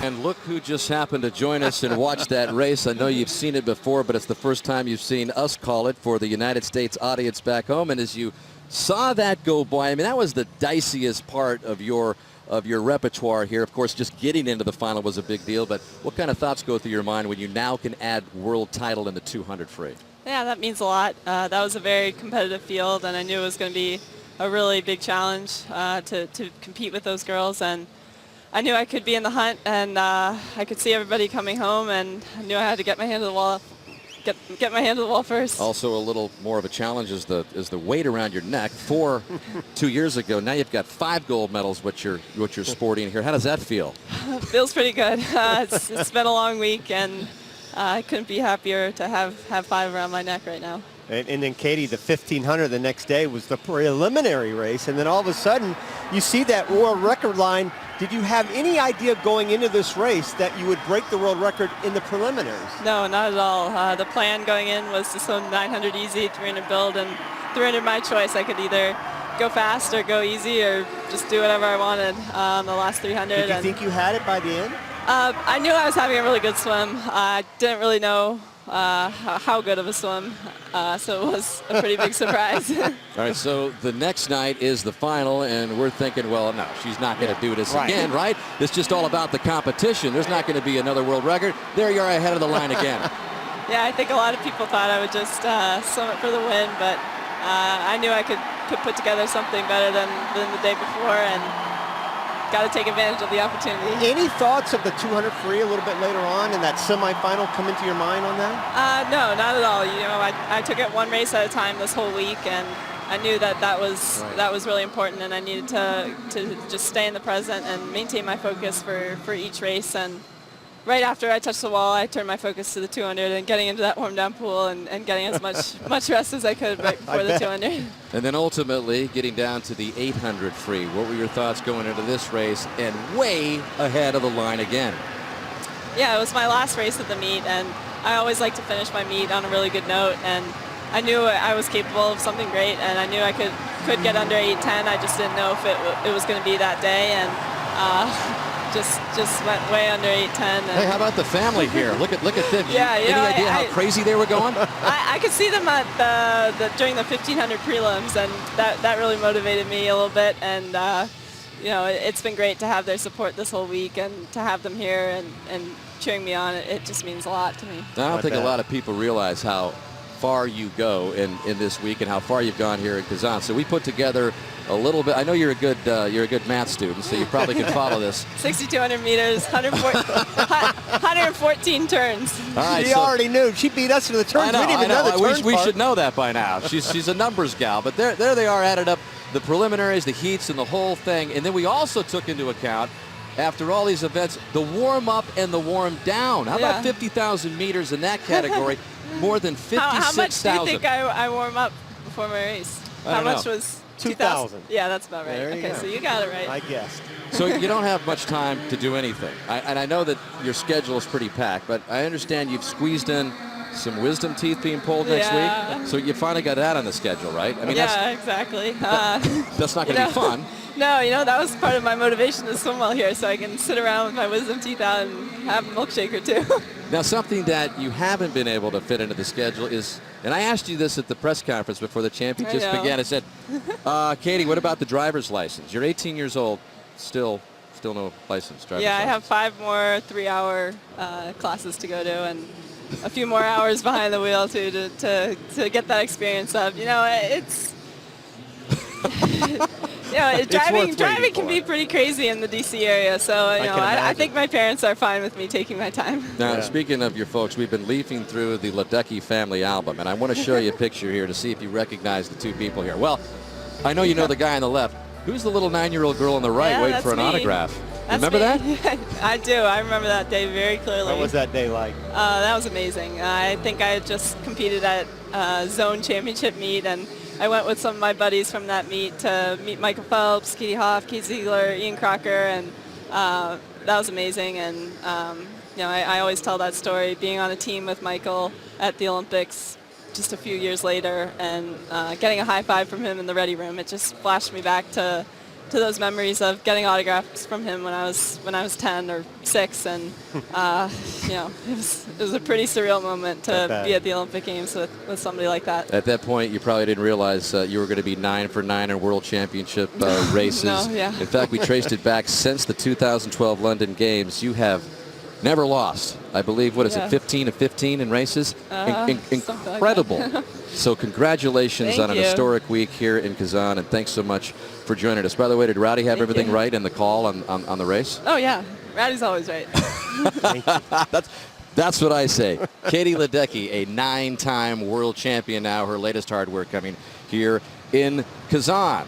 And look who just happened to join us and watch that race. I know you've seen it before, but it's the first time you've seen us call it for the United States audience back home. And as you saw that go by, I mean, that was the diciest part of your repertoire here. Of course, just getting into the final was a big deal, but what kind of thoughts go through your mind when you now can add world title in the 200 free? Yeah, that means a lot. That was a very competitive field, and I knew it was going to be a really big challenge to compete with those girls, and I knew I could be in the hunt, and I could see everybody coming home, and I knew I had to get my hand to the wall. Get my hand to the wall first. Also, a little more of a challenge is the weight around your neck. 2 years ago, now you've got 5 gold medals. What you're sporting here. How does that feel? Feels pretty good. It's been a long week, and I couldn't be happier to have 5 around my neck right now. And then, Katie, the 1500 the next day was the preliminary race, and then all of a sudden you see that world record line. Did you have any idea going into this race that you would break the world record in the preliminaries? No, not at all. The plan going in was to swim 900 easy, 300 build, and 300 my choice. I could either go fast or go easy or just do whatever I wanted on the last 300. Did you think you had it by the end? I knew I was having a really good swim. I didn't really know how good of a swim, so it was a pretty big surprise. All right, so the next night is the final, and we're thinking, well, no, she's not going to do this again, right? It's just all about the competition. There's not going to be another world record. There you are ahead of the line again. Yeah, I think a lot of people thought I would just swim it for the win, but I knew I could put together something better than the day before, and got to take advantage of the opportunity. Any thoughts of the 200 free a little bit later on in that semifinal come into your mind on that? No, not at all. You know, I took it one race at a time this whole week, and I knew that was really important, and I needed to just stay in the present and maintain my focus for each race. And right after I touched the wall, I turned my focus to the 200 and getting into that warm-down pool and getting as much rest as I could right before the 200. And then ultimately getting down to the 800 free. What were your thoughts going into this race and way ahead of the line again? Yeah, it was my last race of the meet, and I always like to finish my meet on a really good note, and I knew I was capable of something great, and I knew I could get under 8:10. I just didn't know if it was going to be that day, and just went way under 8:10. Hey, how about the family here? Look at them. Yeah, Any idea how crazy they were going? I could see them at during the 1500 prelims, and that really motivated me a little bit. And you know, it's been great to have their support this whole week, and to have them here and cheering me on. It just means a lot to me. I don't think a lot of people realize how far you go in this week and how far you've gone here in Kazan. So we put together a little bit. I know you're a good math student, so you probably can follow this. 6,200 meters, 114 turns. All right, she already knew. She beat us to the turns. I know, we didn't even know the turns we part. should know that by now. She's a numbers gal, but there they are added up, the preliminaries, the heats, and the whole thing. And then we also took into account, after all these events, the warm up and the warm down. How about 50,000 meters in that category? More than 56,000. How much do you think I warm up before my race? How much was 2,000? Yeah, that's about right. Okay, so you got it right. I guessed. So you don't have much time to do anything. And I know that your schedule is pretty packed, but I understand you've squeezed in some wisdom teeth being pulled next week. So you finally got that on the schedule, right? I mean, exactly. That's not going to be fun. No, you know, that was part of my motivation to swim well here, so I can sit around with my wisdom teeth out and have a milkshake or two. Now, something that you haven't been able to fit into the schedule is, and I asked you this at the press conference before the championship began. I said, Katie, what about the driver's license? You're 18 years old, still no license. Driver's license. I have 5 more 3-hour classes to go to, and a few more hours behind the wheel too to get that experience up. You know, it's. Driving can be pretty crazy in the D.C. area, so I think my parents are fine with me taking my time. Now, speaking of your folks, we've been leafing through the Ledecky family album, and I want to show you a picture here to see if you recognize the two people here. Well, I know you know the guy on the left. Who's the little 9-year-old girl on the right waiting for an autograph? Remember that? I do. I remember that day very clearly. What was that day like? That was amazing. I think I had just competed at zone championship meet, and I went with some of my buddies from that meet to meet Michael Phelps, Katie Hoff, Keith Ziegler, Ian Crocker, and that was amazing. And I always tell that story, being on a team with Michael at the Olympics just a few years later, and getting a high five from him in the ready room. It just flashed me back to those memories of getting autographs from him when I was 10 or 6, and you know, it was a pretty surreal moment to be at the Olympic Games with somebody like that. At that point, you probably didn't realize you were going to be 9 for 9 in World Championship races. No, yeah. In fact, we traced it back since the 2012 London Games. You have never lost. I believe, what is it, 15 of 15 in races? Incredible. Like So congratulations on an historic week here in Kazan, and thanks so much for joining us. By the way, did Rowdy have everything right in the call on the race? Oh, yeah. Rowdy's always right. That's what I say. Katie Ledecky, a 9-time world champion now, her latest hardware coming here in Kazan.